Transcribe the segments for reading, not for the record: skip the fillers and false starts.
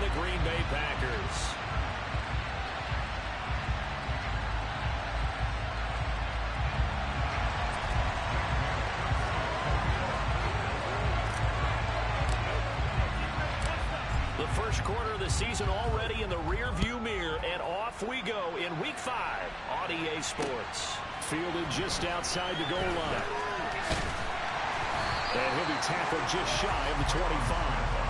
the Green Bay Packers. The first quarter of the season already in the rear-view mirror, and off we go in Week 5 on EA Sports. Fielded just outside the goal line. And he'll be tackled just shy of the 25.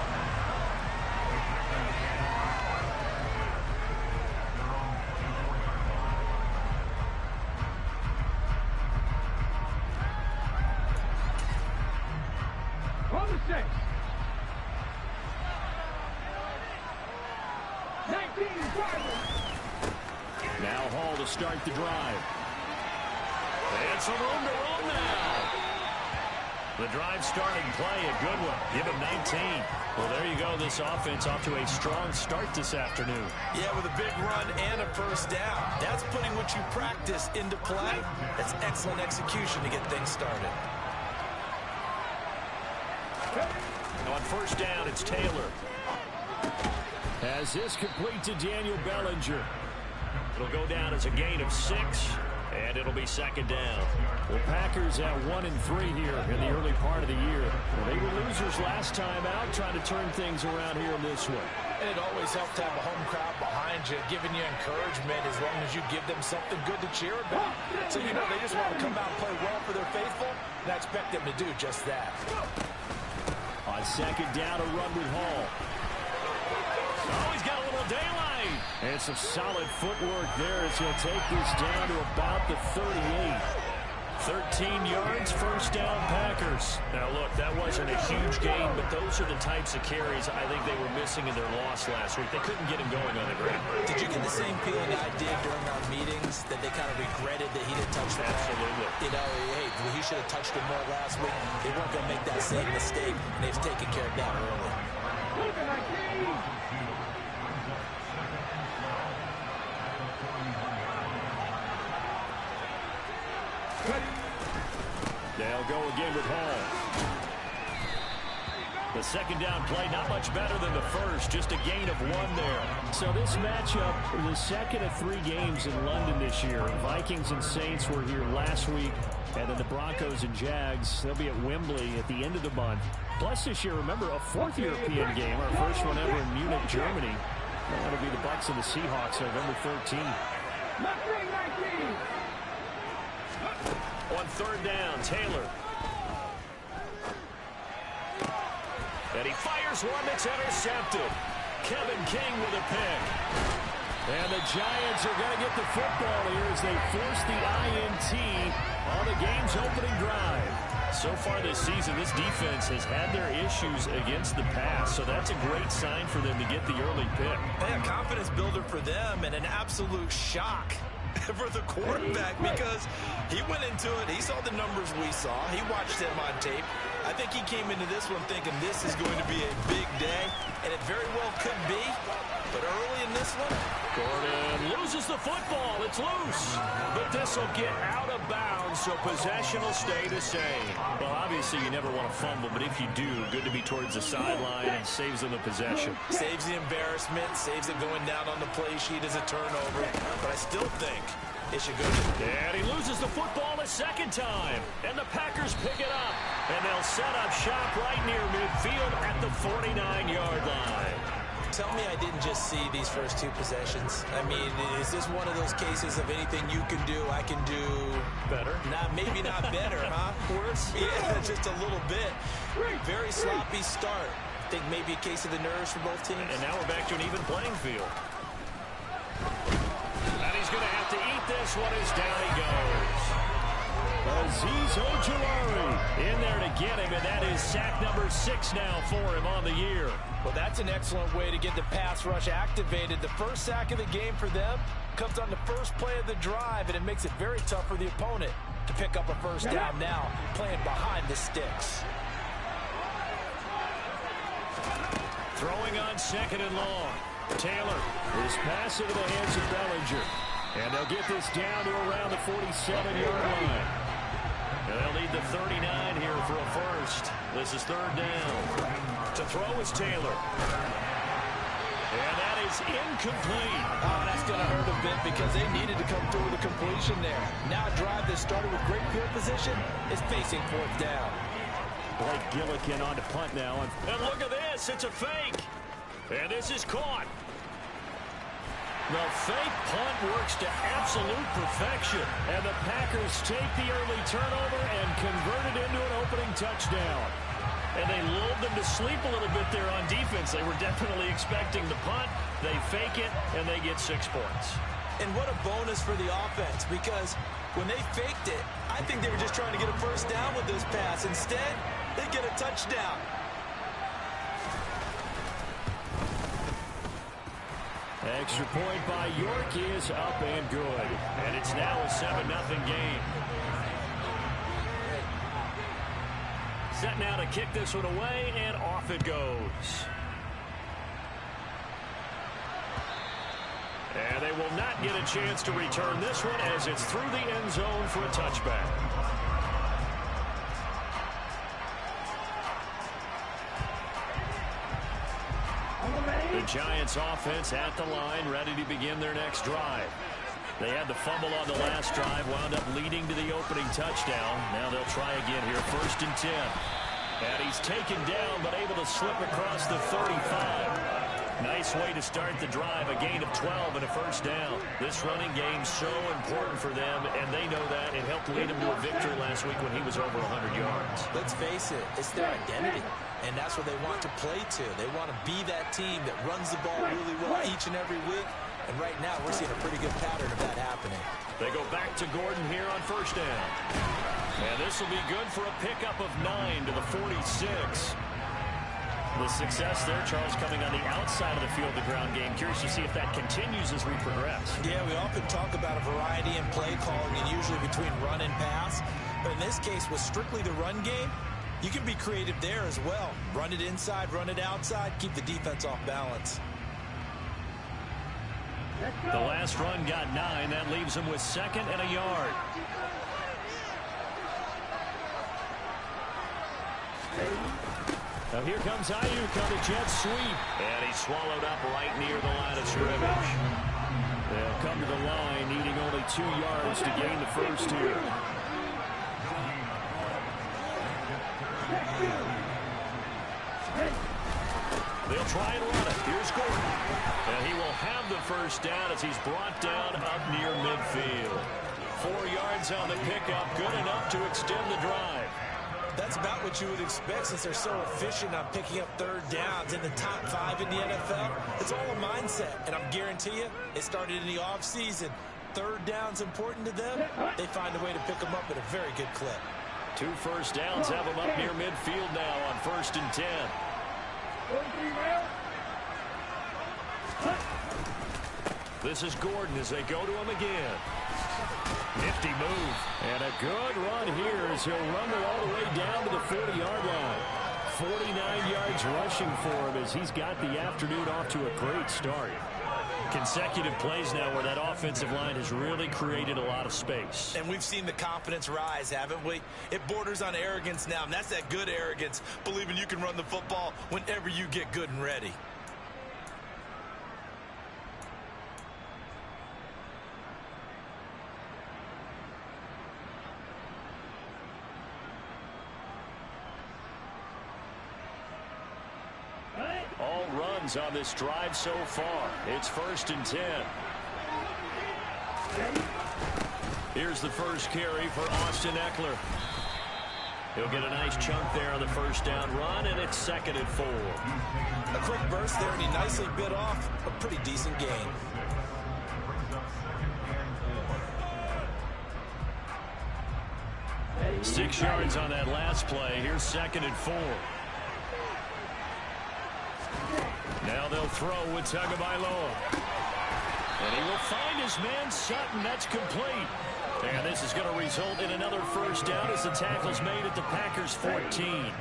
On the 6. 19 drivers. Now Hall to start the drive. And some room to run now. The drive starting play, a good one. Give him 19. Well, there you go. This offense off to a strong start this afternoon. Yeah, with a big run and a first down. That's putting what you practice into play. That's excellent execution to get things started. On first down, it's Taylor. As this complete to Daniel Bellinger. It'll go down as a gain of 6, and it'll be second down. The Packers at 1-3 here in the early part of the year. Well, they were losers last time out, trying to turn things around here in this one. And it always helps to have a home crowd behind you, giving you encouragement as long as you give them something good to cheer about. So, you know, they just want to come out and play well for their faithful, and I expect them to do just that. On second down, a run with Hall. Oh, he's got a little daylight. And some solid footwork there as he'll take this down to about the 38. 13 yards, first down, Packers. Now, look, that wasn't a huge gain, but those are the types of carries I think they were missing in their loss last week. They couldn't get him going on the ground. Did you get the same feeling I did during our meetings, that they kind of regretted that he didn't touch the ball? Absolutely. You know, hey, he should have touched it more last week. They weren't going to make that same mistake, and they've taken care of that early. They'll go again with Hall. The second down play, not much better than the first, just a gain of 1 there. So this matchup, the second of 3 games in London this year. Vikings and Saints were here last week, and then the Broncos and Jags, they'll be at Wembley at the end of the month. Plus this year, remember, a 4th European game, our first one ever in Munich, Germany. That'll be the Bucs and the Seahawks November 13th. On third down, Taylor. And he fires one that's intercepted. Kevin King with a pick. And the Giants are going to get the football here as they force the INT on the game's opening drive. So far this season, this defense has had their issues against the pass, so that's a great sign for them to get the early pick. Hey, a confidence builder for them and an absolute shock for the quarterback because he went into it. He saw the numbers we saw. He watched them on tape. I think he came into this one thinking this is going to be a big day, and it very well could be. But early in this one, Gordon loses the football. It's loose. But this will get out of bounds, so possession will stay the same. Well, obviously you never want to fumble, but if you do, good to be towards the sideline and saves them the possession. Saves the embarrassment, saves it going down on the play sheet as a turnover. But I still think it should go to... And he loses the football a second time. And the Packers pick it up. And they'll set up shop right near midfield at the 49-yard line. Tell me I didn't just see these first 2 possessions. I mean, is this one of those cases of anything you can do, I can do... Better? Maybe not better, huh? Worse? Yeah, just a little bit. Very sloppy start. Think maybe a case of the nerves for both teams. And now we're back to an even playing field. And he's going to have to eat this one as down he goes. Azeez Ojulari in there to get him, and that is sack number 6 now for him on the year. Well, that's an excellent way to get the pass rush activated. The first sack of the game for them comes on the first play of the drive, and it makes it very tough for the opponent to pick up a first down now, playing behind the sticks. Throwing on second and long. Taylor. This pass into the hands of Bellinger. And they'll get this down to around the 47-yard line. And they'll need the 39 here for a first. This is third down. To throw is Taylor. is incomplete. Oh, that's going to hurt a bit because they needed to come through with a completion there. Now a drive that started with great field position is facing fourth down. Blake Gillikin on to punt now. And look at this. It's a fake. And this is caught. The fake punt works to absolute perfection. And the Packers take the early turnover and convert it into an opening touchdown. And they lulled them to sleep a little bit there on defense. They were definitely expecting the punt. They fake it, and they get 6 points. And what a bonus for the offense, because when they faked it, I think they were just trying to get a first down with this pass. Instead, they get a touchdown. Extra point by York is up and good. And it's now a 7-0 game. Set now to kick this one away, and off it goes. And they will not get a chance to return this one as it's through the end zone for a touchback. The Giants offense at the line, ready to begin their next drive. They had the fumble on the last drive, wound up leading to the opening touchdown. Now they'll try again here, 1st and 10. And he's taken down, but able to slip across the 35. Nice way to start the drive, a gain of 12 and a first down. This running game so important for them, and they know that. It helped lead them to a victory last week when he was over 100 yards. Let's face it, it's their identity, and that's what they want to play to. They want to be that team that runs the ball really well each and every week, and right now we're seeing a pretty good pattern of that happening. They go back to Gordon here on first down. And this will be good for a pickup of 9 to the 46. The success there, Charles, coming on the outside of the field, the ground game. Curious to see if that continues as we progress. Yeah, we often talk about a variety in play calling and usually between run and pass. But in this case, with strictly the run game, you can be creative there as well. Run it inside, run it outside, keep the defense off balance. The last run got 9. That leaves him with 2nd and a yard. Now here comes Ayuk on the jet sweep. And he's swallowed up right near the line of scrimmage. They'll come to the line, needing only 2 yards to gain the first here. They'll try and run it. Here's Gordon. And he will have the first down as he's brought down up near midfield. 4 yards on the pickup, good enough to extend the drive. That's about what you would expect since they're so efficient on picking up third downs in the top 5 in the NFL. It's all a mindset, and I'm guarantee you, it started in the offseason. Third down's important to them. They find a way to pick them up at a very good clip. 2 first downs have them up near midfield now on 1st and 10. This is Gordon as they go to him again. Nifty move. And a good run here as he'll run it all the way down to the 40-yard line. 49 yards rushing for him as he's got the afternoon off to a great start. Consecutive plays now where that offensive line has really created a lot of space. And we've seen the confidence rise, haven't we? It borders on arrogance now, and that's that good arrogance, believing you can run the football whenever you get good and ready. All runs on this drive so far. It's 1st and 10. Here's the first carry for Austin Ekeler. He'll get a nice chunk there on the first down run, and it's 2nd and 4. A quick burst there, and he nicely bit off a pretty decent gain. Six yards on that last play. Here's 2nd and 4. Now they'll throw with Tagovailoa. And he will find his man Sutton. That's complete. And this is going to result in another first down as the tackle's made at the Packers' 14.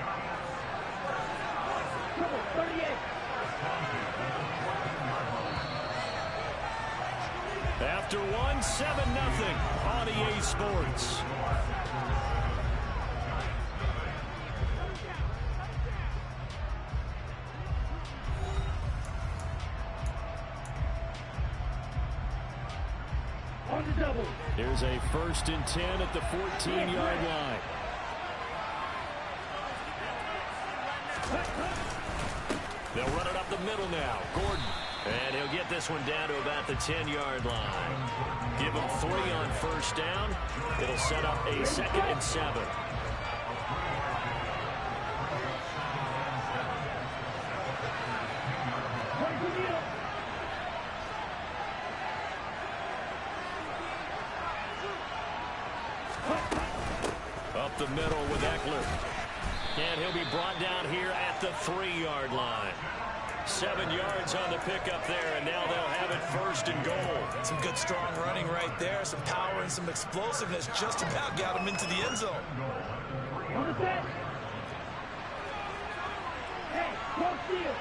After one, 7-0 on EA Sports. On the double. Here's a 1st and 10 at the 14-yard line. They'll run it up the middle now. Gordon. And he'll get this one down to about the 10-yard line. Give him 3 on 1st down. It'll set up a 2nd and 7. Up the middle with Eckler. And he'll be brought down here at the 3-yard line. 7 yards on the pickup there, and now they'll have it 1st and goal. Some good strong running right there. Some power and some explosiveness just about got him into the end zone. On the set. Hey, go steal.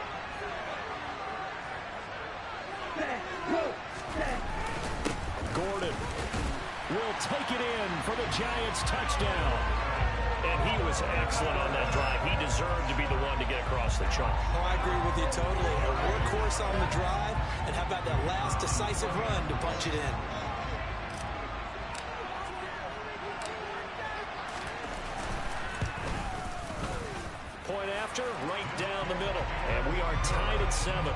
Set, go, set. Gordon will take it in for the Giants touchdown. And he was excellent on that drive. He deserved to be the one to get across the chalk. Oh, I agree with you totally. A workhorse on the drive, and how about that last decisive run to punch it in? Point after, right down the middle. And we are tied at 7.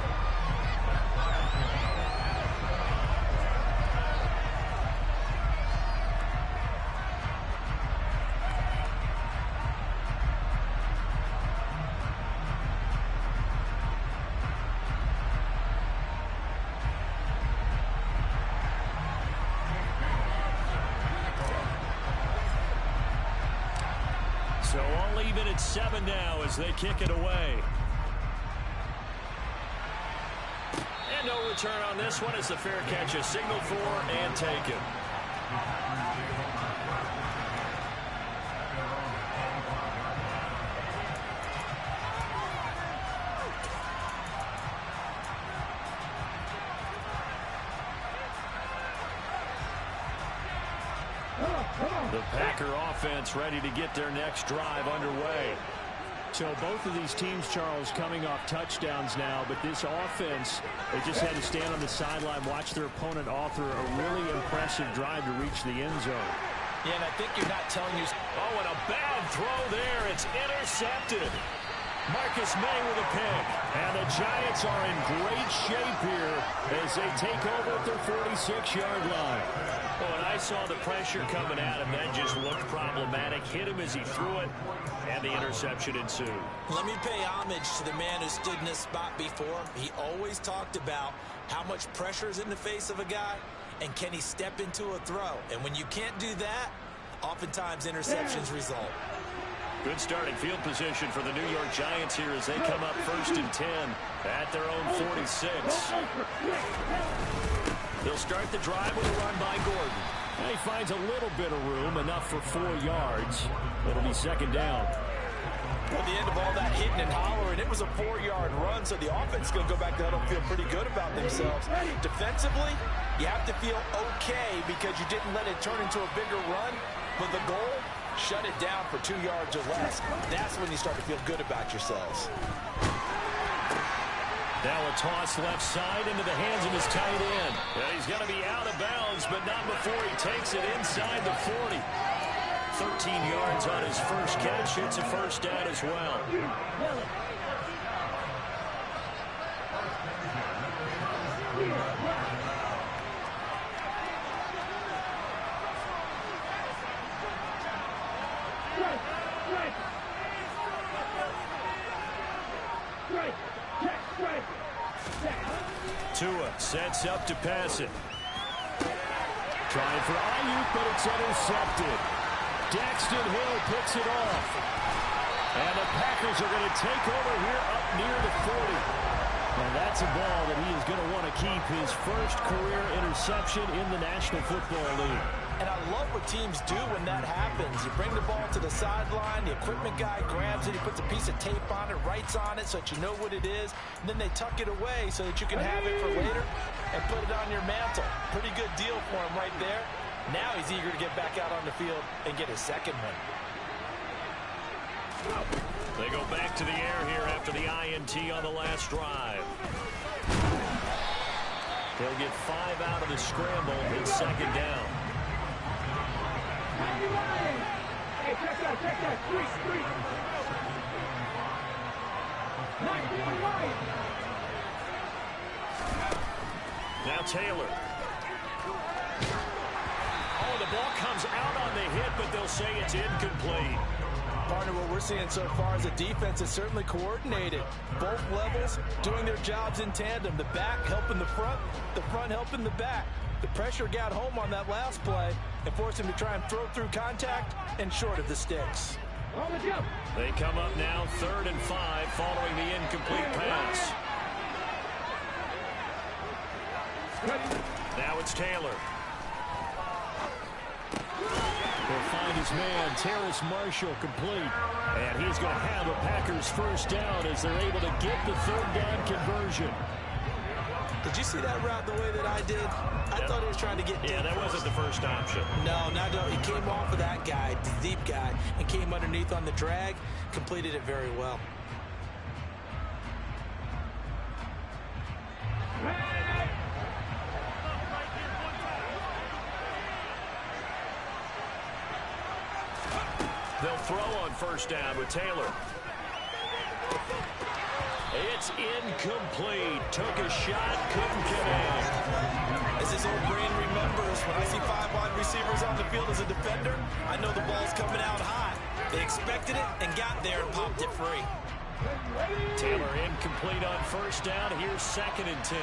So all even at 7 now as they kick it away. And no return on this one as the fair catch is signaled for and taken. The Packer offense ready to get their next drive underway. So both of these teams, Charles, coming off touchdowns now, but this offense, they just had to stand on the sideline, watch their opponent author a really impressive drive to reach the end zone. Yeah, and I think you're not telling you... Oh, and a bad throw there. It's intercepted. Marcus May with a pick. And the Giants are in great shape here as they take over at their 46-yard line. Oh, and I saw the pressure coming at him. That just looked problematic. Hit him as he threw it, and the interception ensued. Let me pay homage to the man who stood in this spot before. He always talked about how much pressure is in the face of a guy, and can he step into a throw. And when you can't do that, oftentimes interceptions result. Good starting field position for the New York Giants here as they come up 1st and 10 at their own 46. They'll start the drive with a run by Gordon. And he finds a little bit of room, enough for 4 yards. It'll be 2nd down. At the end of all that hitting and hollering, it was a 4-yard run, so the offense is going to go back to huddle and feel pretty good about themselves. Defensively, you have to feel okay because you didn't let it turn into a bigger run, but the goal, shut it down for 2 yards or less. That's when you start to feel good about yourselves. Now a toss left side into the hands of his tight end. And he's going to be out of bounds, but not before he takes it inside the 40. 13 yards on his first catch. It's a 1st down as well. Tua sets up to pass it. Trying for Ayuk, but it's intercepted. Daxton Hill picks it off. And the Packers are going to take over here up near the 40. And that's a ball that he is going to want to keep, his first career interception in the National Football League. And I love what teams do when that happens. You bring the ball to the sideline, the equipment guy grabs it, he puts a piece of tape on it, writes on it so that you know what it is, and then they tuck it away so that you can have it for later and put it on your mantle. Pretty good deal for him right there. Now he's eager to get back out on the field and get his second one. They go back to the air here after the INT on the last drive. He'll get 5 out of the scramble in second down. Hey, check that. Street. 19 right. Now Taylor. Oh, the ball comes out on the hit, but they'll say it's incomplete. Partner, what we're seeing so far is the defense is certainly coordinated. Both levels doing their jobs in tandem. The back helping the front helping the back. The pressure got home on that last play and forced him to try and throw through contact and short of the sticks. On the jump. They come up now 3rd and 5 following the incomplete pass. Now it's Taylor. He'll find his man, Terrace Marshall, complete. And he's going to have a Packers first down as they're able to get the 3rd down conversion. Did you see that route the way that I did? I thought he was trying to get deep. Yeah, that wasn't the first option. No. He came off of that guy, the deep guy, and came underneath on the drag. Completed it very well. They'll throw on first down with Taylor. It's incomplete. Took a shot, couldn't connect. As his old brain remembers, when I see 5 wide receivers on the field as a defender, I know the ball's coming out hot. They expected it and got there and popped it free. Taylor incomplete on first down. Here's 2nd and 10.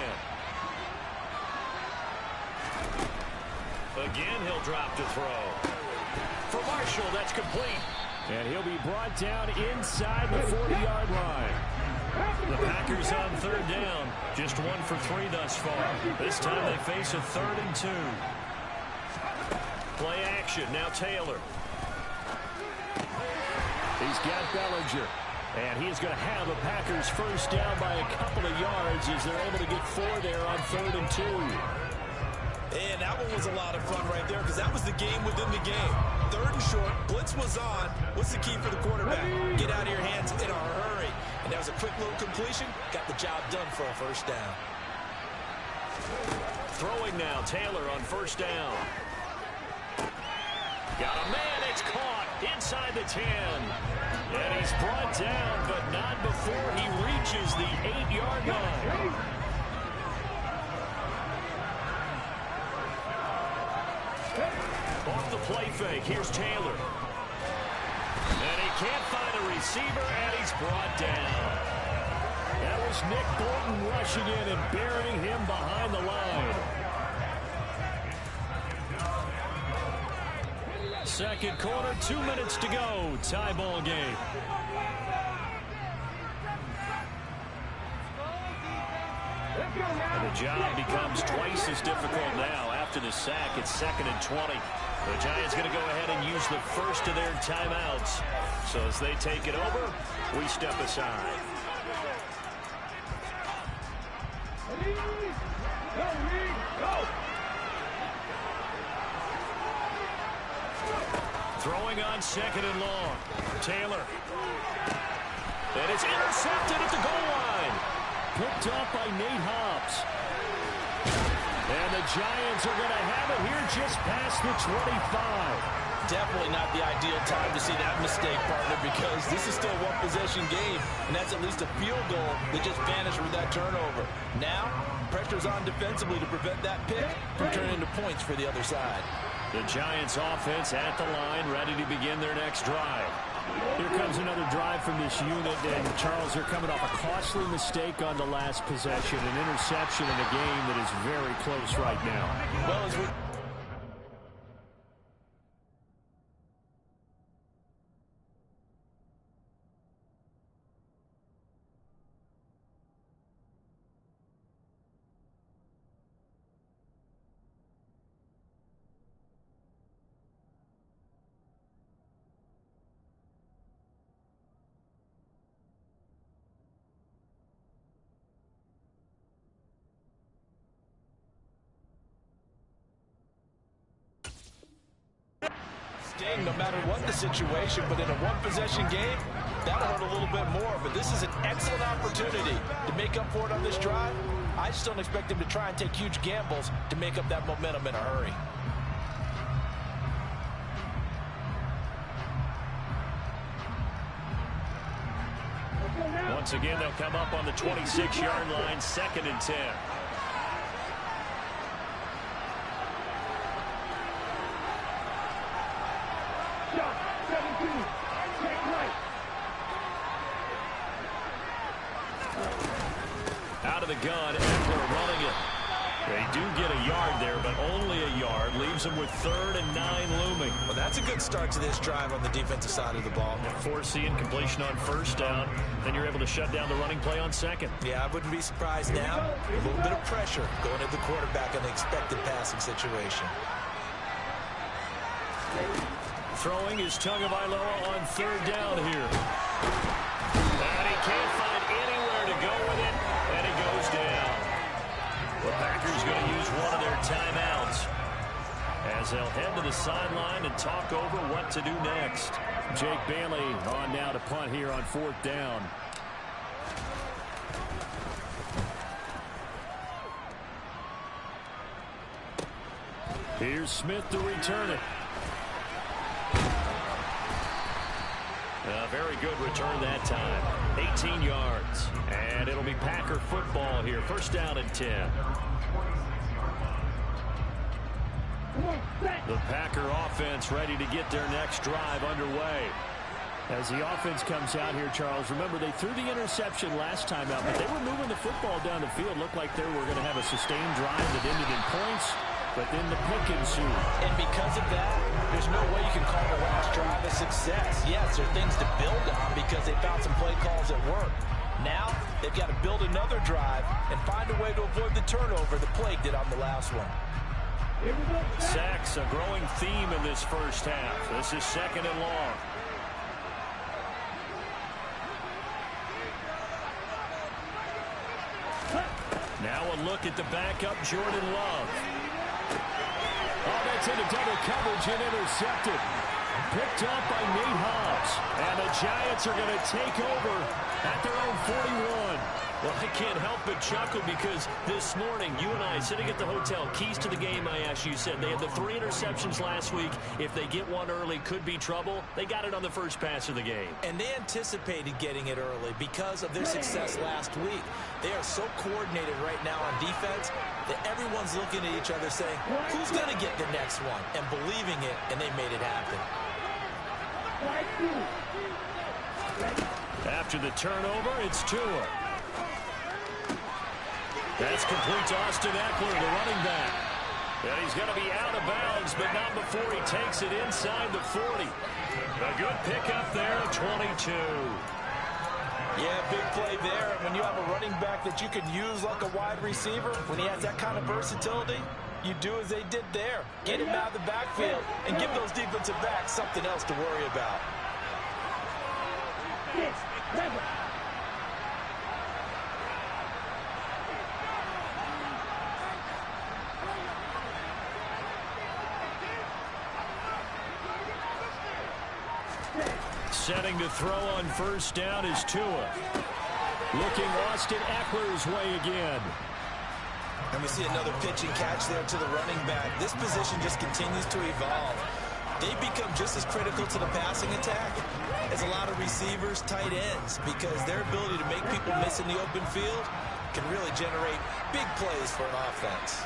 Again, he'll drop to throw. For Marshall, that's complete. And he'll be brought down inside the 40-yard line. The Packers on 3rd down. Just 1 for 3 thus far. This time they face a 3rd and 2. Play action. Now Taylor. He's got Bellinger. And he's going to have a Packers first down by a couple of yards as they're able to get 4 there on 3rd and 2. And that one was a lot of fun right there because that was the game within the game. 3rd and short, blitz was on. What's the key for the quarterback? Get out of your hands in a hurry. And that was a quick little completion. Got the job done for a first down. Throwing now, Taylor on first down. Got a man, it's caught inside the 10. And he's brought down, but not before he reaches the 8-yard line. Off the play fake, here's Taylor. And he can't find a receiver, and he's brought down. That was Nick Bolton rushing in and burying him behind the line. Second quarter, 2 minutes to go. Tie ball game. And the job becomes twice as difficult now. After the sack, it's 2nd and 20. The Giants going to go ahead and use the first of their timeouts. So as they take it over, we step aside. Throwing on 2nd and long. Taylor. And it's intercepted at the goal line. Picked off by Nate Hobbs. And the Giants are going to have it here just past the 25. Definitely not the ideal time to see that mistake, partner, because this is still a one-possession game, and that's at least a field goal that just vanished with that turnover. Now, pressure's on defensively to prevent that pick from turning into points for the other side. The Giants offense at the line, ready to begin their next drive. Here comes another drive from this unit, and Charles, they're coming off a costly mistake on the last possession, an interception in a game that is very close right now. Well, as we no matter what the situation, but in a one-possession game, that'll hurt a little bit more. But this is an excellent opportunity to make up for it on this drive I just don't expect him to try and take huge gambles to make up that momentum in a hurry. Once again, they'll come up on the 26-yard line, 2nd and 10. Shot, 17. Check right. Out of the gun, Eckler running it. They do get a yard there, but only a yard. Leaves them with 3rd and 9 looming. Well, that's a good start to this drive on the defensive side of the ball. Forcing completion on 1st down. Then you're able to shut down the running play on 2nd. Yeah, I wouldn't be surprised now. A little bit of pressure going at the quarterback in the expected passing situation. Throwing is Tagovailoa on 3rd down here. And he can't find anywhere to go with it, and he goes down. The Packers going to use one of their timeouts as they'll head to the sideline and talk over what to do next. Jake Bailey on now to punt here on 4th down. Here's Smith to return it. A very good return that time. 18 yards. And it'll be Packer football here. 1st down and 10. The Packer offense ready to get their next drive underway. As the offense comes out here, Charles, remember they threw the interception last time out, but they were moving the football down the field. Looked like they were going to have a sustained drive that ended in points, but then the pick ensued. And because of that, there's no way you can call the last drive a success. Yes, there are things to build on because they found some play calls that work. Now, they've got to build another drive and find a way to avoid the turnover the Plague did on the last one. Sacks, a growing theme in this 1st half. This is 2nd and long. Now a look at the backup, Jordan Love. Oh, that's into double coverage and intercepted. Picked up by Nate Hobbs. And the Giants are going to take over at their own 41. Well, I can't help but chuckle because this morning, you and I, sitting at the hotel, keys to the game, I asked you, said they had the 3 interceptions last week. If they get one early, could be trouble. They got it on the first pass of the game. And they anticipated getting it early because of their success last week. They are so coordinated right now on defense that everyone's looking at each other saying, who's going to get the next one? And believing it, and they made it happen. After the turnover, it's Tua. That's complete to Austin Eckler, the running back. And he's going to be out of bounds, but not before he takes it inside the 40. A good pickup there, 22. Yeah, big play there. And when you have a running back that you can use like a wide receiver, when he has that kind of versatility, you do as they did there. Get him out of the backfield and give those defensive backs something else to worry about. 6, 7. Setting to throw on 1st down is Tua. Looking Austin Eckler's way again. And we see another pitch and catch there to the running back. This position just continues to evolve. They become just as critical to the passing attack as a lot of receivers, tight ends, because their ability to make people miss in the open field can really generate big plays for an offense.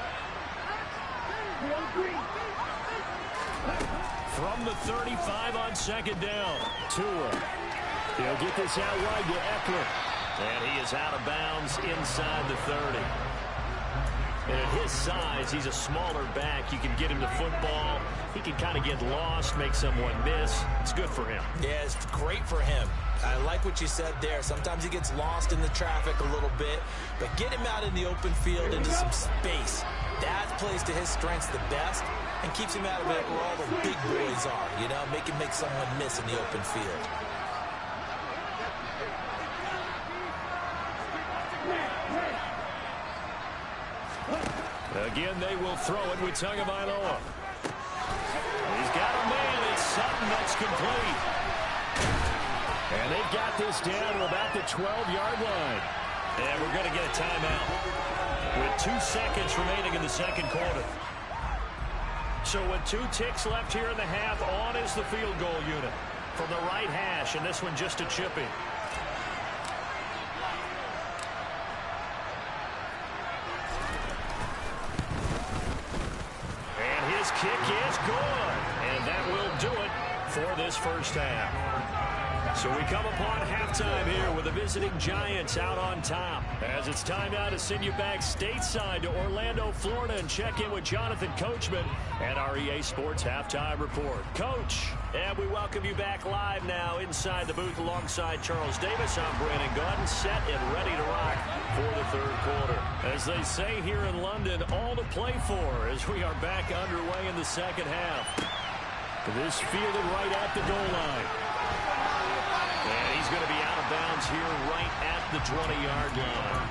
From the 35 on 2nd down, Tua. He'll get this out wide to Eckler. And he is out of bounds inside the 30. And at his size, he's a smaller back. You can get him the football. He can kind of get lost, make someone miss. It's good for him. Yeah, it's great for him. I like what you said there. Sometimes he gets lost in the traffic a little bit, but get him out in the open field into some space. That plays to his strengths the best and keeps him out of it where all the big boys are, you know, make someone miss in the open field. Again, they will throw it with Tagovailoa. He's got a man. It's Sutton that's complete. And they've got this down to about the 12-yard line. And we're going to get a timeout with 2 seconds remaining in the second quarter. So with 2 ticks left here in the half, on is the field goal unit from the right hash, and this one just a chipping. And his kick is good, and that will do it for this first half. So we come upon halftime here with the visiting Giants out on top. As it's time now to send you back stateside to Orlando, Florida, and check in with Jonathan Coachman at our EA Sports Halftime Report. Coach, and we welcome you back live now inside the booth alongside Charles Davis. I'm Brandon Gaudin, set and ready to rock for the third quarter. As they say here in London, all to play for as we are back underway in the second half. This fielded right at the goal line. And he's going to be out of bounds here right at the 20-yard line.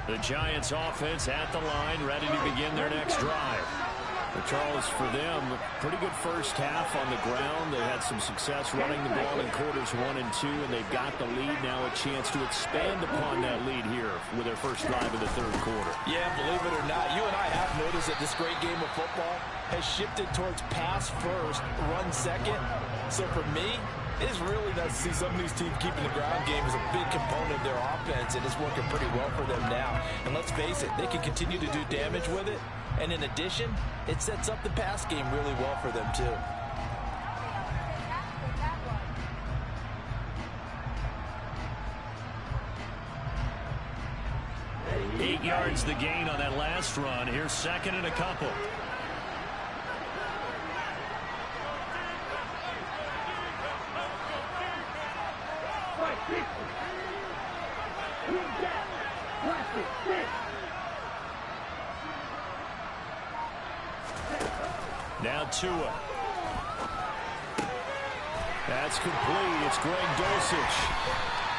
The Giants offense at the line, ready to begin their next drive. But Charles, for them, pretty good first half on the ground. They had some success running the ball in quarters 1 and 2, and they've got the lead. Now a chance to expand upon that lead here with their first drive of the third quarter. Yeah, believe it or not, you and I have noticed that this great game of football has shifted towards pass first, run second. So for me, it is really nice to see some of these teams keeping the ground game as a big component of their offense, and it's working pretty well for them now. And let's face it, they can continue to do damage with it. And in addition, it sets up the pass game really well for them, too. Eight yards the gain on that last run. Here's second and a couple. Now Tua. That's complete. It's Greg Dulcich.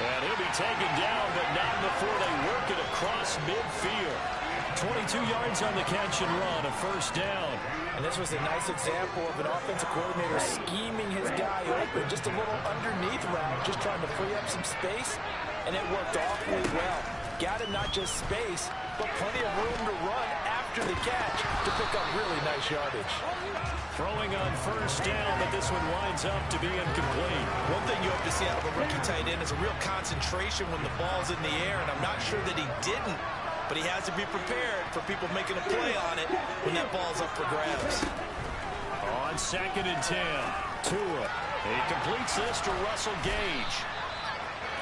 And he'll be taken down, but not before they work it across midfield. 22 yards on the catch and run, a first down. And this was a nice example of an offensive coordinator scheming his guy open. Just a little underneath route, just trying to free up some space. And it worked awfully well. Got him not just space, but plenty of room to run after the catch to pick up really nice yardage. Throwing on first down, but this one winds up to be incomplete. One thing you hope to see out of a rookie tight end is a real concentration when the ball's in the air, and I'm not sure that he didn't, but he has to be prepared for people making a play on it when that ball's up for grabs. On second and 10, Tua. He completes this to Russell Gage.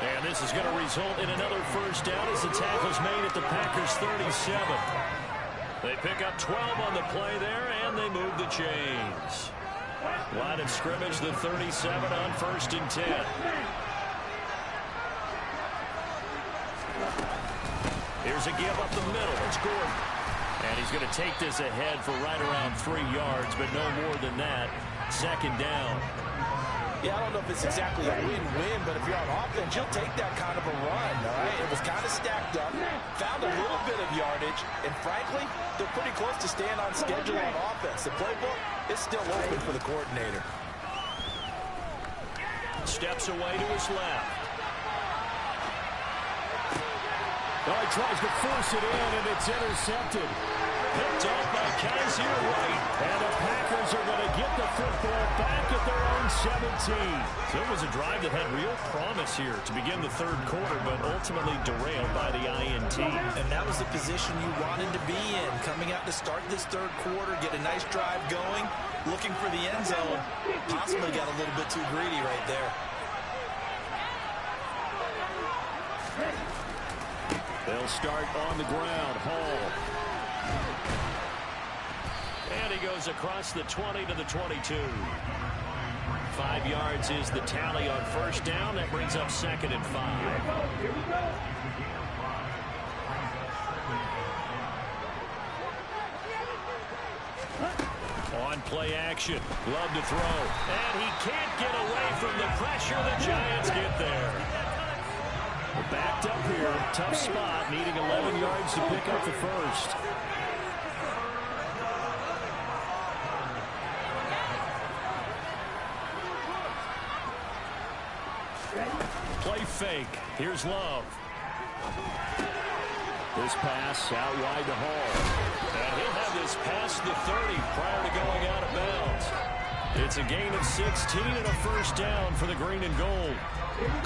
And this is going to result in another first down as the tackle's made at the Packers' 37. They pick up 12 on the play there, and they move the chains. Line of scrimmage, the 37 on first and 10. Here's a give up the middle. It's Gordon. And he's going to take this ahead for right around 3 yards, but no more than that. Second down. Yeah, I don't know if it's exactly a win-win, but if you're on offense, you'll take that kind of a run, all right? It was kind of stacked up, found a little bit of yardage, and frankly, they're pretty close to staying on schedule on offense. The playbook is still open for the coordinator. Steps away to his left. Oh, he tries to force it in, and it's intercepted. Picked off by Kaiser White. And the Packers are going to get the football back at their own 17. So it was a drive that had real promise here to begin the third quarter, but ultimately derailed by the INT. And that was the position you wanted to be in, coming out to start this third quarter, get a nice drive going, looking for the end zone. Possibly got a little bit too greedy right there. They'll start on the ground. Hall. And he goes across the 20 to the 22. 5 yards is the tally on first down. That brings up second and 5. On play action. Love to throw. And he can't get away from the pressure. The Giants get there. Backed up here. Tough spot. Needing 11 yards to pick up the first. Play fake. Here's Love. This pass out wide to Hall. And he'll have this past the 30 prior to going out of bounds. It's a gain of 16 and a first down for the green and gold.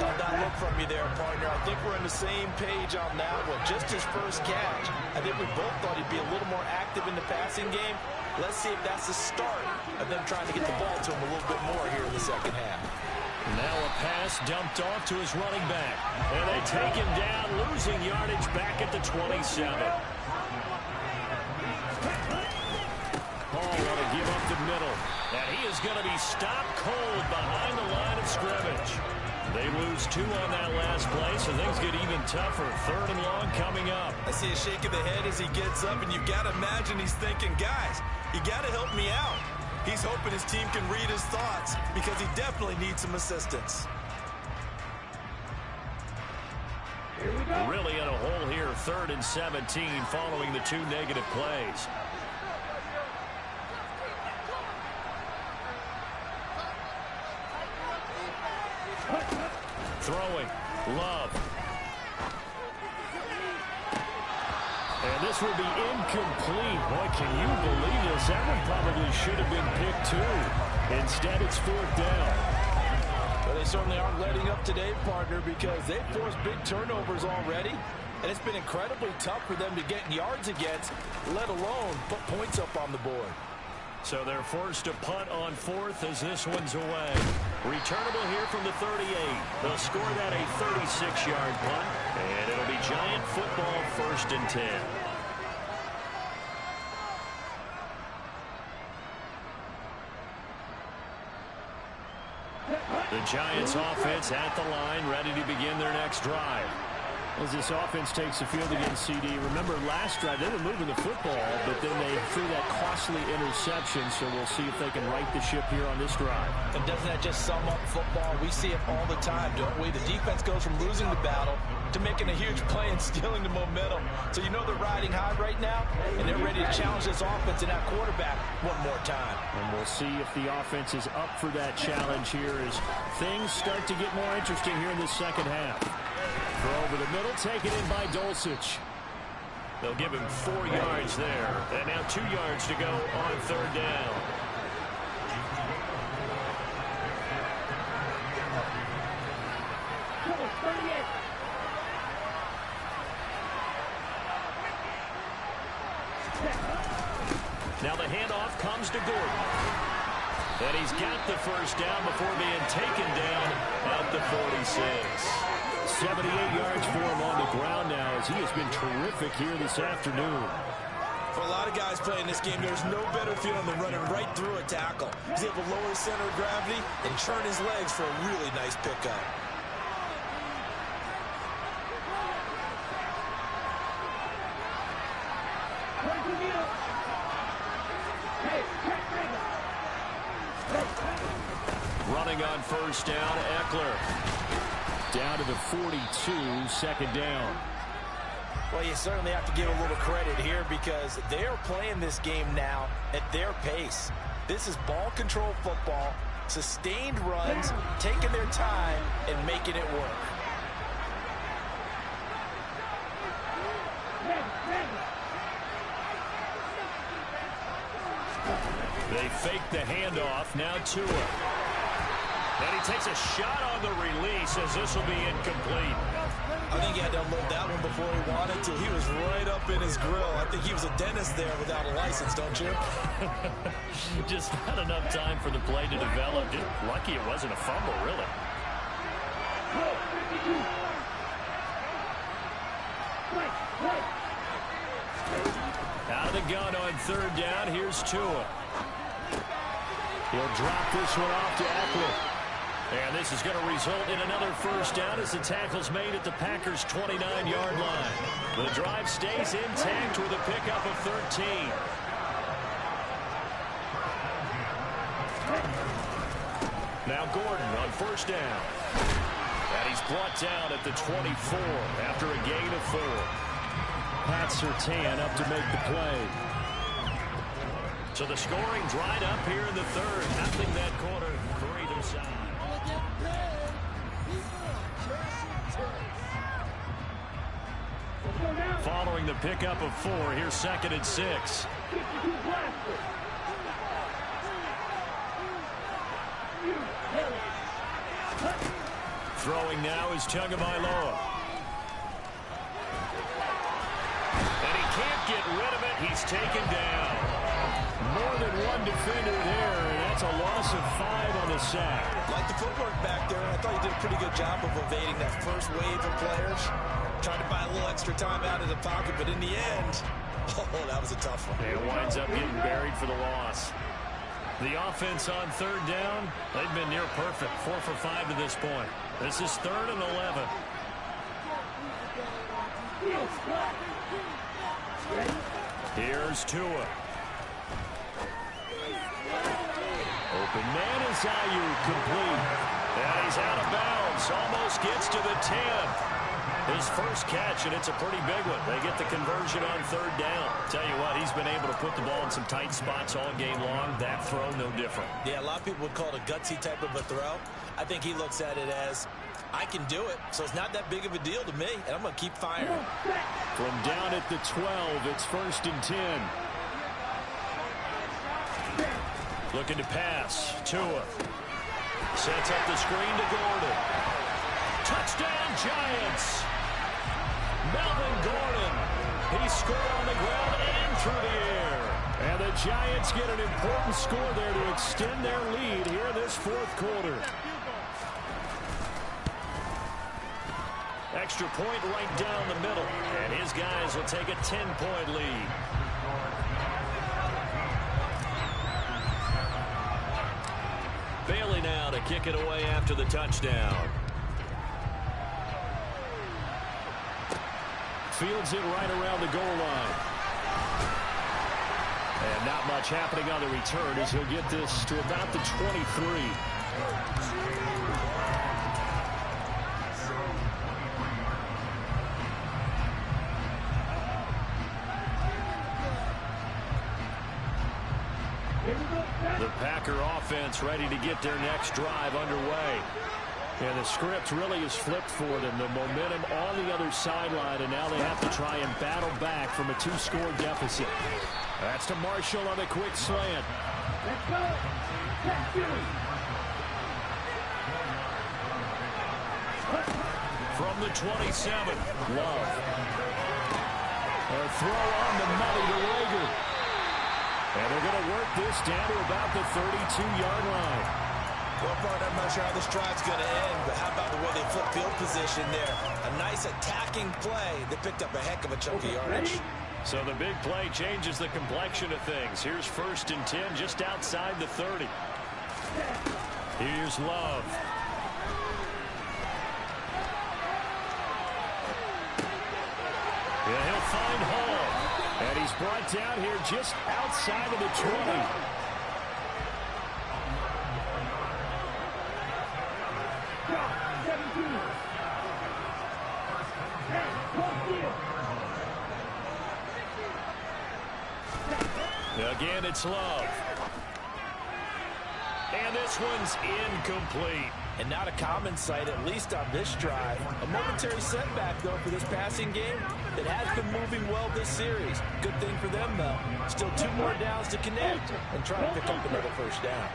Caught that look from you there, partner. I think we're on the same page on that one. Just his first catch. I think we both thought he'd be a little more active in the passing game. Let's see if that's the start of them trying to get the ball to him a little bit more here in the second half. Now a pass dumped off to his running back. And they take him down, losing yardage back at the 27. Hall want to give up the middle. And he is going to be stopped cold behind the line of scrimmage. They lose 2 on that last play, so things get even tougher. 3rd and long coming up. I see a shake of the head as he gets up, and you've got to imagine he's thinking, guys, you got to help me out. He's hoping his team can read his thoughts because he definitely needs some assistance. Really in a hole here, 3rd and 17 following the 2 negative plays. Throwing. Love. And this will be incomplete. Boy, can you believe this? That one probably should have been picked too. Instead, it's 4th down. Well, they certainly aren't letting up today, partner, because they've forced big turnovers already. And it's been incredibly tough for them to get yards against, let alone put points up on the board. So they're forced to punt on 4th as this one's away. Returnable here from the 38. They'll score that a 36-yard punt. And it'll be Giant football 1st and 10. The Giants offense at the line, ready to begin their next drive. As this offense takes the field against CD, remember last drive they were moving the football, but then they threw that costly interception, so we'll see if they can right the ship here on this drive. And doesn't that just sum up football? We see it all the time, don't we? The defense goes from losing the battle to making a huge play and stealing the momentum. So you know they're riding high right now, and they're ready to challenge this offense and that quarterback one more time. And we'll see if the offense is up for that challenge here as things start to get more interesting here in this second half. Throw over the middle, taken in by Dulcich. They'll give him 4 yards there. And now 2 yards to go on 3rd down. Now the handoff comes to Gordon. And he's got the first down before being taken down at the 46. 78 yards for him on the ground now as he has been terrific here this afternoon. For a lot of guys playing this game, there's no better feeling than running right through a tackle. He's able to lower his center of gravity and churn his legs for a really nice pickup. Running on 1st down, Eckler. Down to the 42, 2nd down. Well, you certainly have to give a little credit here because they're playing this game now at their pace. This is ball control football, sustained runs, taking their time, and making it work. They fake the handoff, now Tua. And he takes a shot on the release as this will be incomplete. I think he had to unload that one before he wanted to. He was right up in his grill. I think he was a dentist there without a license, don't you? Just not enough time for the play to develop. Just lucky it wasn't a fumble, really. Out of the gun on 3rd down. Here's Tua. He'll drop this one off to Eckler. And this is going to result in another first down as the tackle's made at the Packers' 29-yard line. The drive stays intact with a pickup of 13. Now Gordon on 1st down. And he's brought down at the 24 after a gain of 4. Pat Surtain up to make the play. So the scoring dried up here in the third. Nothing that quarter for either side. Following the pickup of 4, here's 2nd and 6. Throwing now is Tagovailoa. And he can't get rid of it. He's taken down. More than one defender there, and that's a loss of 5 on the sack. Like the footwork back there, I thought he did a pretty good job of evading that first wave of players. Trying to buy a little extra time out of the pocket, but in the end, oh, that was a tough one. It winds up getting buried for the loss. The offense on 3rd down, they've been near perfect. 4 for 5 to this point. This is 3rd and 11. Here's Tua. Open man is Ayuk, complete. And he's out of bounds. Almost gets to the 10. His first catch, and it's a pretty big one. They get the conversion on 3rd down. Tell you what, he's been able to put the ball in some tight spots all game long. That throw, no different. Yeah, a lot of people would call it a gutsy type of a throw. I think he looks at it as, I can do it, so it's not that big of a deal to me, and I'm going to keep firing. From down at the 12, it's 1st and 10. Looking to pass. Tua. Sets up the screen to Gordon. Touchdown, Giants. Melvin Gordon. He scored on the ground and through the air. And the Giants get an important score there to extend their lead here this 4th quarter. Extra point right down the middle. And his guys will take a 10-point lead. Bailey now to kick it away after the touchdown. Fields it right around the goal line. And not much happening on the return as he'll get this to about the 23. The Packer offense ready to get their next drive underway. And the script really is flipped for them. The momentum on the other sideline, and now they have to try and battle back from a 2-score deficit. That's to Marshall on the quick slant. Let's go. Let's do it. From the 27, Love. A throw on the money to Rager. And they're going to work this down to about the 32-yard line. Well, partner, I'm not sure how this drive's going to end, but how about the way they flip field position there? A nice attacking play that picked up a heck of a chunk of yardage. So the big play changes the complexion of things. Here's 1st and 10 just outside the 30. Here's Love. Yeah, he'll find Hall. And he's brought down here just outside of the 20. Again, it's Love. And this one's incomplete. And not a common sight, at least on this drive. A momentary setback, though, for this passing game. It has been moving well this series. Good thing for them, though. Still 2 more downs to connect and try to pick up another 1st down.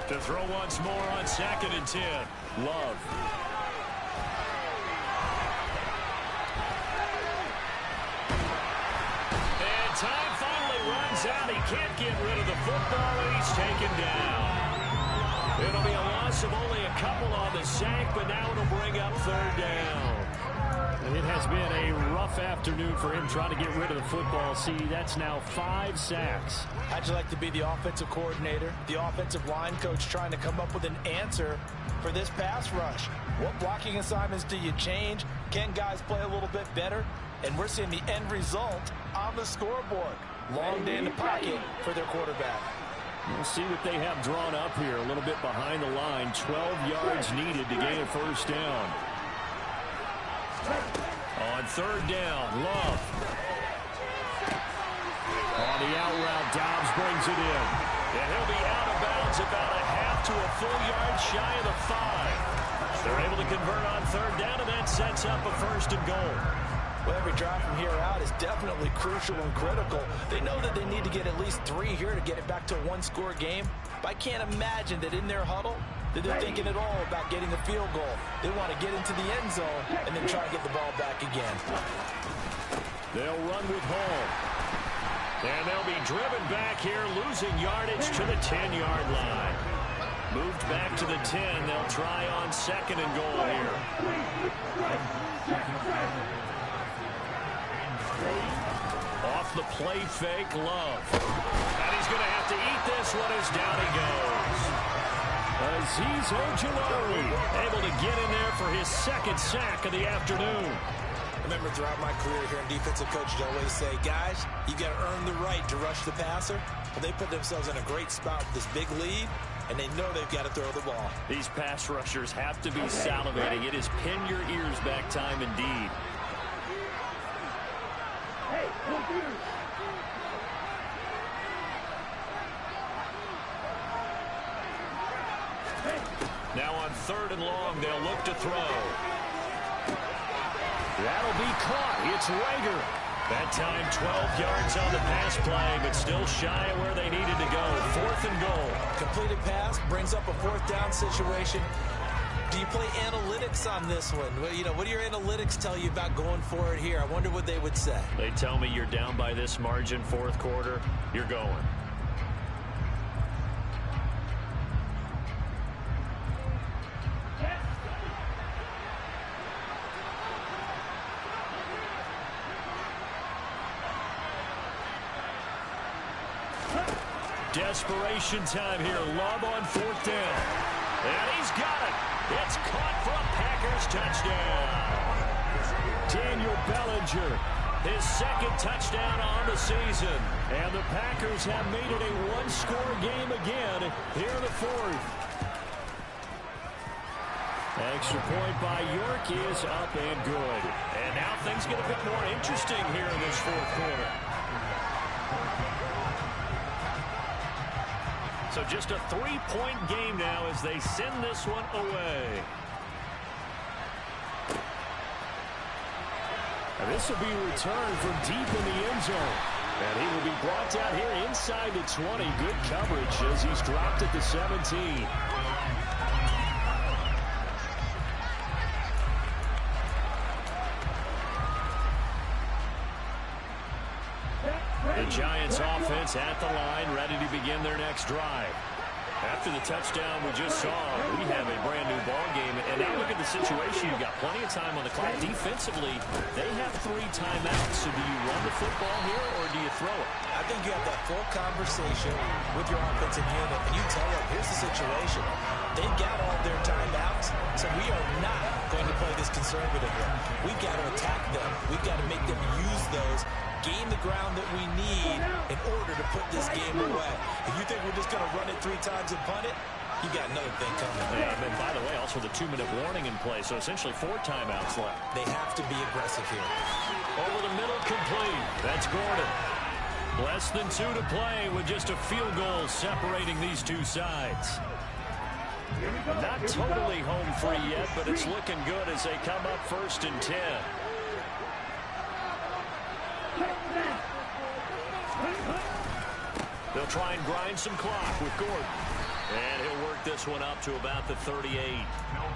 To throw once more on 2nd and 10. Love. And time finally runs out. He can't get rid of the football, and he's taken down. It'll be a loss of only a couple on the sack, but now it'll bring up 3rd down. And it has been a rough afternoon for him trying to get rid of the football. See, that's now 5 sacks. How'd you like to be the offensive coordinator, the offensive line coach trying to come up with an answer for this pass rush? What blocking assignments do you change? Can guys play a little bit better? And we're seeing the end result on the scoreboard. Long day in the pocket for their quarterback. We'll see what they have drawn up here. A little bit behind the line. 12 yards needed to gain a first down. On third down, Love. On the out route, Dobbs brings it in. And he'll be out of bounds about a half to a full yard shy of the 5. They're able to convert on third down, and that sets up a first and goal. Well, every drive from here out is definitely crucial and critical. They know that they need to get at least 3 here to get it back to a one-score game. But I can't imagine that in their huddle that they're thinking at all about getting a field goal. They want to get into the end zone and then try to get the ball back again. They'll run with Hall. And they'll be driven back here, losing yardage to the 10-yard line. Moved back to the 10. They'll try on second and goal here. Off the play fake, Love. And he's going to have to eat this one as down he goes. Azeez Ojulari able to get in there for his second sack of the afternoon. Remember, throughout my career here in defensive coaches, I always say, guys, you got to earn the right to rush the passer. Well, they put themselves in a great spot with this big lead, and they know they've got to throw the ball. These pass rushers have to be salivating. It is pin your ears back time indeed. Now on third and long, they'll look to throw. That'll be caught. It's Rager. That time 12 yards on the pass play, but still shy of where they needed to go. Fourth and goal. Completed pass brings up a fourth down situation. Do you play analytics on this one? Well, you know, what do your analytics tell you about going for it here? I wonder what they would say. They tell me you're down by this margin fourth quarter, you're going. Desperation time here. Love on fourth down. And he's got it. It's caught for a Packers touchdown. Daniel Bellinger, his second touchdown on the season. And the Packers have made it a one-score game again here in the fourth. Extra point by York is up and good. And now things get a bit more interesting here in this fourth quarter. So just a 3-point game now as they send this one away. And this will be returned from deep in the end zone. And he will be brought down here inside the 20. Good coverage as he's dropped at the 17. The Giants offense at the line, ready to begin their next drive. After the touchdown we just saw, we have a brand new ball game. And now look at the situation. You've got plenty of time on the clock. Defensively, they have 3 timeouts. So do you run the football here or do you throw it? I think you have that full conversation with your offensive unit, and you tell them, here's the situation. They've got all their timeouts, so we are not going to play this conservatively. We've got to attack them. We've got to make them use those, gain the ground that we need in order to put this game away. If you think we're just going to run it 3 times and punt it, you got another thing coming. And by the way, also the 2-minute warning in play, so essentially 4 timeouts left. They have to be aggressive here. Over the middle, complete. That's Gordon. Less than 2 to play with just a field goal separating these two sides. Not totally home free yet, but it's looking good as they come up first and 10. They'll try and grind some clock with Gordon. And he'll work this one up to about the 38.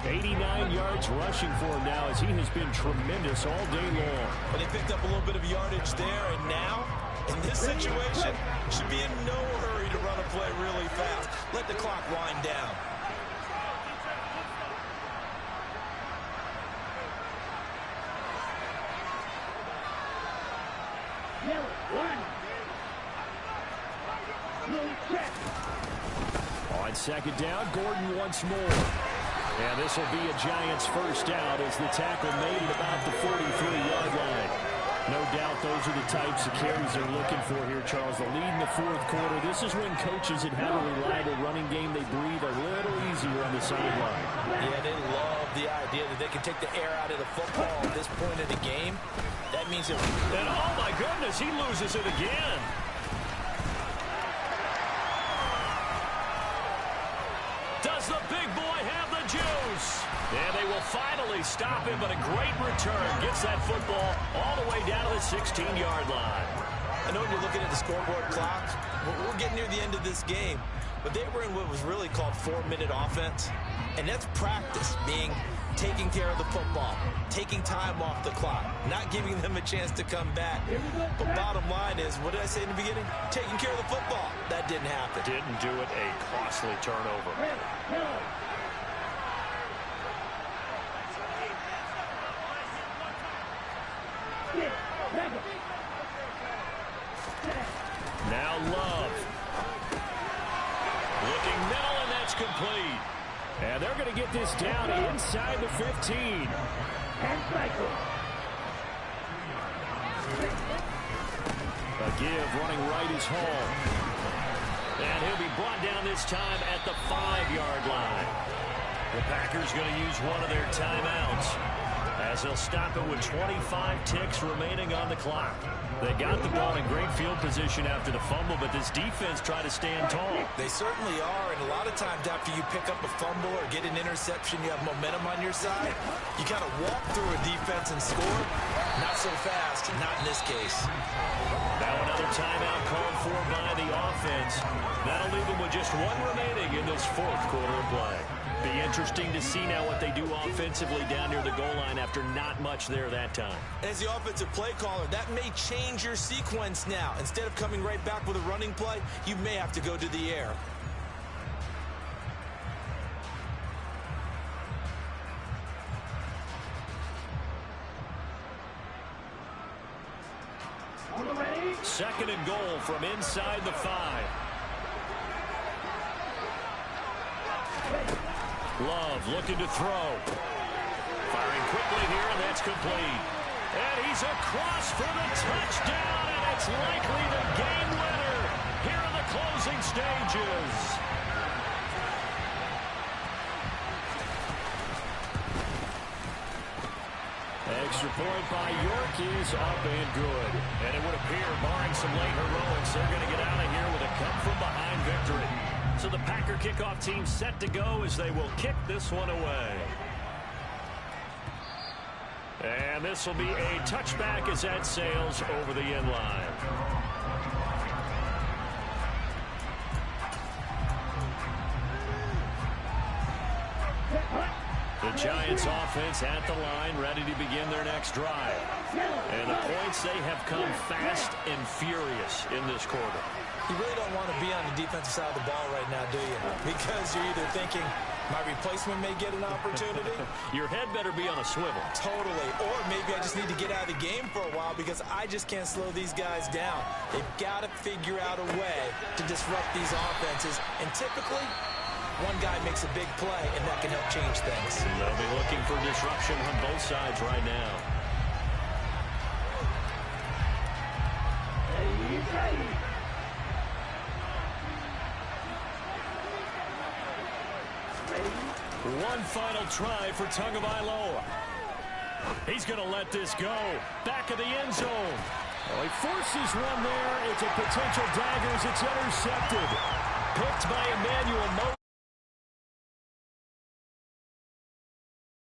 89 yards rushing for him now as he has been tremendous all day long. But they picked up a little bit of yardage there, and now, in this situation, should be in no hurry to run a play really fast. Let the clock wind down. On second down, Gordon once more. And this will be a Giants first out as the tackle made it about the 43-yard line. No doubt those are the types of carries they're looking for here, Charles. The lead in the fourth quarter. This is when coaches that have a reliable running game, they breathe a little easier on the sideline. Yeah, they love the idea that they can take the air out of the football at this point of the game. That means it. And oh my goodness, he loses it again. Does the big boy have the juice? And they will finally stop him, but a great return. Gets that football all the way down to the 16-yard line. I know when you're looking at the scoreboard clock, we're getting near the end of this game, but they were in what was really called 4-minute offense, and that's practice, being taking care of the football, taking time off the clock, not giving them a chance to come back. But bottom line is, what did I say in the beginning? Taking care of the football. That didn't happen. Didn't do it. A costly turnover. Now Love. Looking middle, and that's complete. And they're going to get this down inside the 15. And cycle. A give running right is Hall. And he'll be brought down this time at the 5-yard line. The Packers going to use one of their timeouts as they'll stop it with 25 ticks remaining on the clock. They got the ball in great field position after the fumble, but this defense tried to stand tall. They certainly are, and a lot of times after you pick up a fumble or get an interception, you have momentum on your side. You kind of walk through a defense and score. Not so fast, not in this case. Now another timeout called for by the offense. That'll leave them with just one remaining in this fourth quarter of play. Be interesting to see now what they do offensively down near the goal line after not much there that time. As the offensive play caller, that may change your sequence now. Instead of coming right back with a running play, you may have to go to the air. Second and goal from inside the 5. Love looking to throw. Firing quickly here, and that's complete. And he's across for the touchdown, and it's likely the game winner here in the closing stages. Extra point by York is up and good. And it would appear, barring some late heroics, they're going to get out of here with a come-from-behind victory. So the Packer kickoff team set to go as they will kick this one away. And this will be a touchback as that sails over the end line. The Giants offense at the line, ready to begin their next drive. And the points, they have come fast and furious in this quarter. You really don't want to be on the defensive side of the ball right now, do you? Because you're either thinking, my replacement may get an opportunity. Your head better be on a swivel. Totally. Or maybe I just need to get out of the game for a while because I just can't slow these guys down. They've got to figure out a way to disrupt these offenses. And typically, one guy makes a big play, and that can help change things. They'll be looking for disruption on both sides right now. One final try for Tagovailoa. He's going to let this go. Back of the end zone. Well, he forces one there. It's a potential dagger as it's intercepted. Picked by Emmanuel Mo.